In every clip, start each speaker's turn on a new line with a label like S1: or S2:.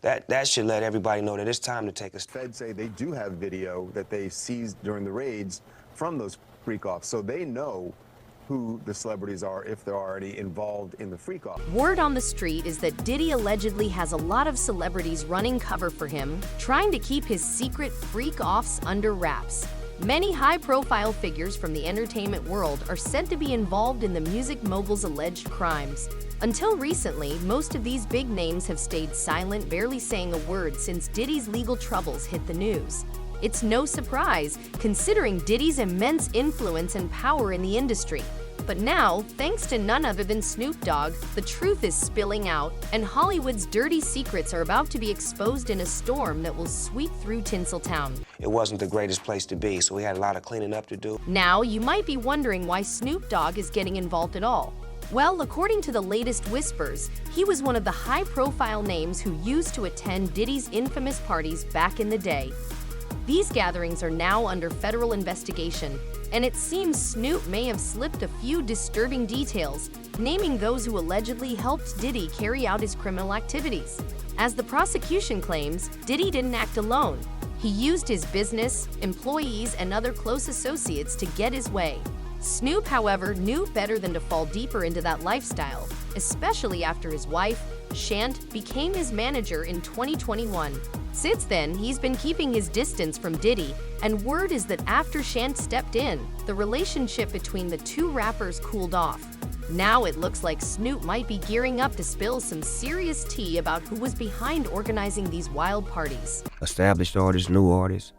S1: that should let everybody know that it's time to take a step.
S2: Feds say they do have video that they seized during the raids from those freak-offs, so they know who the celebrities are, if there are any, involved in the freak-off.
S3: Word on the street is that Diddy allegedly has a lot of celebrities running cover for him, trying to keep his secret freak-offs under wraps. Many high-profile figures from the entertainment world are said to be involved in the music mogul's alleged crimes. Until recently, most of these big names have stayed silent, barely saying a word since Diddy's legal troubles hit the news. It's no surprise, considering Diddy's immense influence and power in the industry. But now, thanks to none other than Snoop Dogg, the truth is spilling out, and Hollywood's dirty secrets are about to be exposed in a storm that will sweep through Tinseltown.
S1: It wasn't the greatest place to be, so we had a lot of cleaning up to do.
S3: Now, you might be wondering why Snoop Dogg is getting involved at all. Well, according to the latest whispers, he was one of the high-profile names who used to attend Diddy's infamous parties back in the day. These gatherings are now under federal investigation, and it seems Snoop may have slipped a few disturbing details, naming those who allegedly helped Diddy carry out his criminal activities. As the prosecution claims, Diddy didn't act alone. He used his business, employees, and other close associates to get his way. Snoop, however, knew better than to fall deeper into that lifestyle, especially after his wife, Shant, became his manager in 2021. Since then, he's been keeping his distance from Diddy, and word is that after Shant stepped in, the relationship between the two rappers cooled off. Now it looks like Snoop might be gearing up to spill some serious tea about who was behind organizing these wild parties.
S1: Established artists, new artists,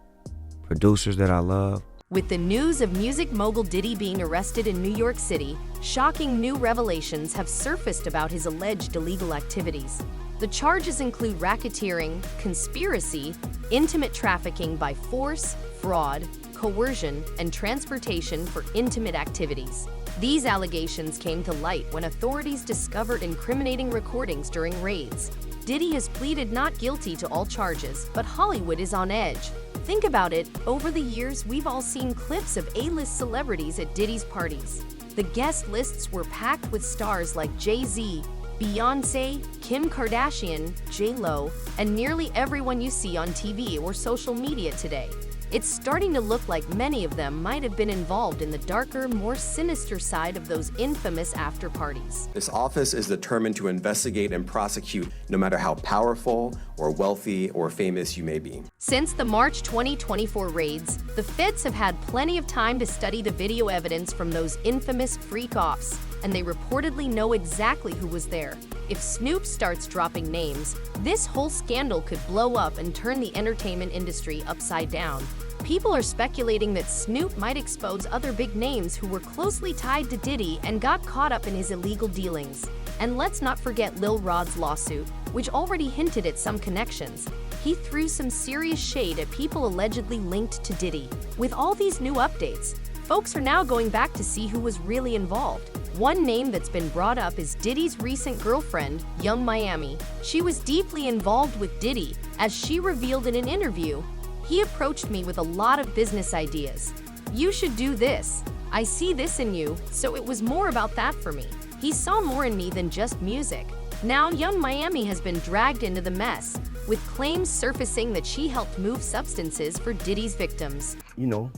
S1: producers that I love.
S3: With the news of music mogul Diddy being arrested in New York City, shocking new revelations have surfaced about his alleged illegal activities. The charges include racketeering, conspiracy, intimate trafficking by force, fraud, coercion, and transportation for intimate activities. These allegations came to light when authorities discovered incriminating recordings during raids. Diddy has pleaded not guilty to all charges, but Hollywood is on edge. Think about it, over the years we've all seen clips of A-list celebrities at Diddy's parties. The guest lists were packed with stars like Jay-Z, Beyonce, Kim Kardashian, J-Lo, and nearly everyone you see on TV or social media today. It's starting to look like many of them might have been involved in the darker, more sinister side of those infamous after-parties.
S4: This office is determined to investigate and prosecute no matter how powerful or wealthy or famous you may be.
S3: Since the March 2024 raids, the feds have had plenty of time to study the video evidence from those infamous freak-offs, and they reportedly know exactly who was there. If Snoop starts dropping names, this whole scandal could blow up and turn the entertainment industry upside down. People are speculating that Snoop might expose other big names who were closely tied to Diddy and got caught up in his illegal dealings. And let's not forget Lil Rod's lawsuit, which already hinted at some connections. He threw some serious shade at people allegedly linked to Diddy. With all these new updates, folks are now going back to see who was really involved. One name that's been brought up is Diddy's recent girlfriend, Young Miami. She was deeply involved with Diddy, as she revealed in an interview. He approached me with a lot of business ideas. You should do this. I see this in you, so it was more about that for me. He saw more in me than just music. Now, Young Miami has been dragged into the mess, with claims surfacing that she helped move substances for Diddy's victims.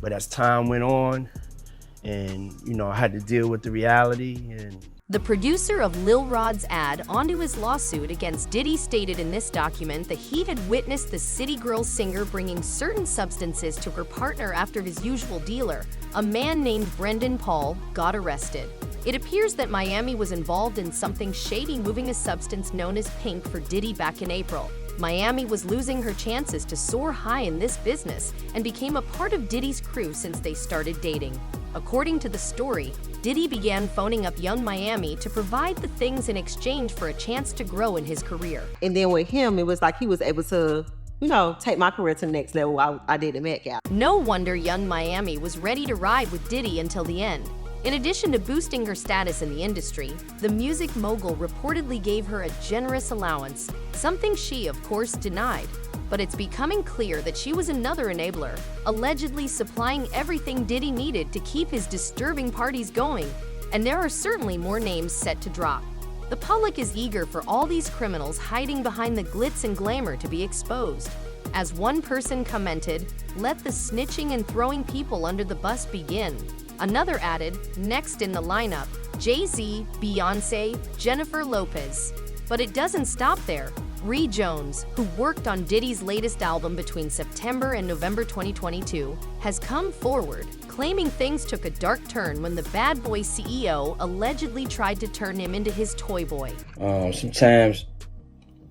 S5: But as time went on, and, I had to deal with the reality. And
S3: the producer of Lil Rod's ad onto his lawsuit against Diddy stated in this document that he had witnessed the City Girls singer bringing certain substances to her partner after his usual dealer, a man named Brendan Paul, got arrested. It appears that Miami was involved in something shady, moving a substance known as pink for Diddy back in April. Miami was losing her chances to soar high in this business and became a part of Diddy's crew since they started dating. According to the story, Diddy began phoning up Young Miami to provide the things in exchange for a chance to grow in his career.
S6: And then with him, it was like he was able to, take my career to the next level. I did at Met Gap.
S3: No wonder Young Miami was ready to ride with Diddy until the end. In addition to boosting her status in the industry, the music mogul reportedly gave her a generous allowance, something she, of course, denied. But it's becoming clear that she was another enabler, allegedly supplying everything Diddy needed to keep his disturbing parties going. And there are certainly more names set to drop. The public is eager for all these criminals hiding behind the glitz and glamour to be exposed. As one person commented, "Let the snitching and throwing people under the bus begin." Another added, "Next in the lineup, Jay-Z, Beyonce, Jennifer Lopez." But it doesn't stop there. Ree Jones, who worked on Diddy's latest album between September and November 2022, has come forward, claiming things took a dark turn when the Bad Boy CEO allegedly tried to turn him into his toy boy.
S7: Sometimes,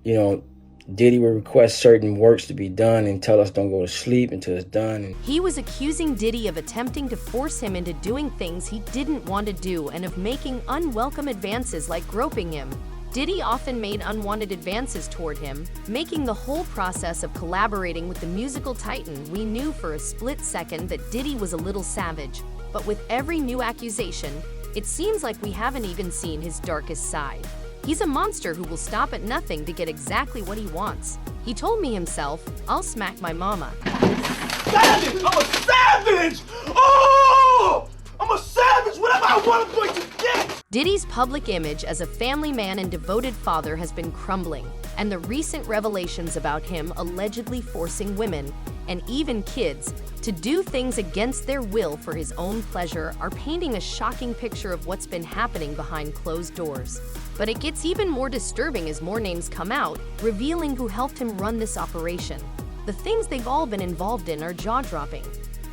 S7: Diddy would request certain works to be done and tell us don't go to sleep until it's done.
S3: He was accusing Diddy of attempting to force him into doing things he didn't want to do and of making unwelcome advances like groping him. Diddy often made unwanted advances toward him, making the whole process of collaborating with the musical titan. We knew for a split second that Diddy was a little savage, but with every new accusation, it seems like we haven't even seen his darkest side. He's a monster who will stop at nothing to get exactly what he wants. He told me himself, "I'll smack my mama."
S5: Savage! I'm a savage! Oh! I'm a savage! Whatever I want, I'm going to get!
S3: Diddy's public image as a family man and devoted father has been crumbling, and the recent revelations about him allegedly forcing women, and even kids, to do things against their will for his own pleasure are painting a shocking picture of what's been happening behind closed doors. But it gets even more disturbing as more names come out, revealing who helped him run this operation. The things they've all been involved in are jaw-dropping.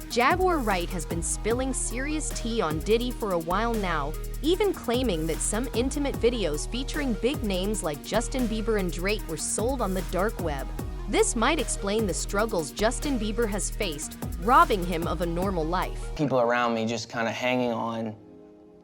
S3: Jaguar Wright has been spilling serious tea on Diddy for a while now, even claiming that some intimate videos featuring big names like Justin Bieber and Drake were sold on the dark web. This might explain the struggles Justin Bieber has faced, robbing him of a normal life.
S8: People around me just kind of hanging on,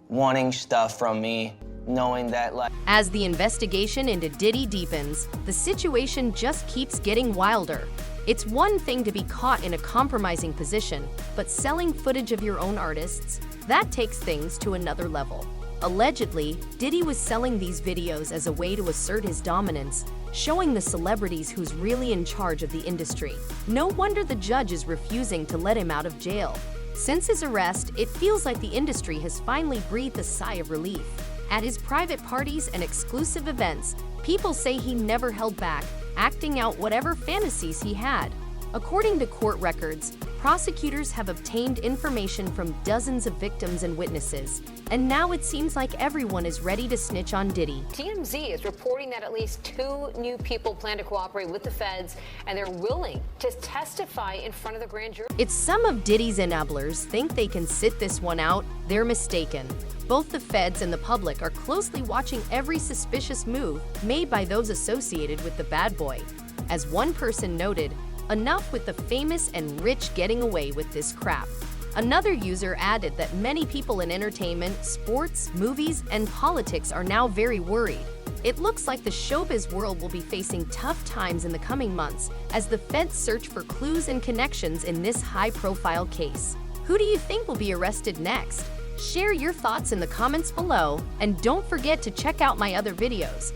S8: wanting stuff from me, knowing that
S3: As the investigation into Diddy deepens, the situation just keeps getting wilder. It's one thing to be caught in a compromising position, but selling footage of your own artists, that takes things to another level. Allegedly, Diddy was selling these videos as a way to assert his dominance, showing the celebrities who's really in charge of the industry. No wonder the judge is refusing to let him out of jail. Since his arrest, it feels like the industry has finally breathed a sigh of relief. At his private parties and exclusive events, people say he never held back, acting out whatever fantasies he had. According to court records, prosecutors have obtained information from dozens of victims and witnesses, and now it seems like everyone is ready to snitch on Diddy.
S9: TMZ is reporting that at least 2 new people plan to cooperate with the feds, and they're willing to testify in front of the grand jury.
S3: If some of Diddy's enablers think they can sit this one out, they're mistaken. Both the feds and the public are closely watching every suspicious move made by those associated with the bad boy. As one person noted, "Enough with the famous and rich getting away with this crap." Another user added that many people in entertainment, sports, movies, and politics are now very worried. It looks like the showbiz world will be facing tough times in the coming months as the feds search for clues and connections in this high-profile case. Who do you think will be arrested next? Share your thoughts in the comments below, and don't forget to check out my other videos.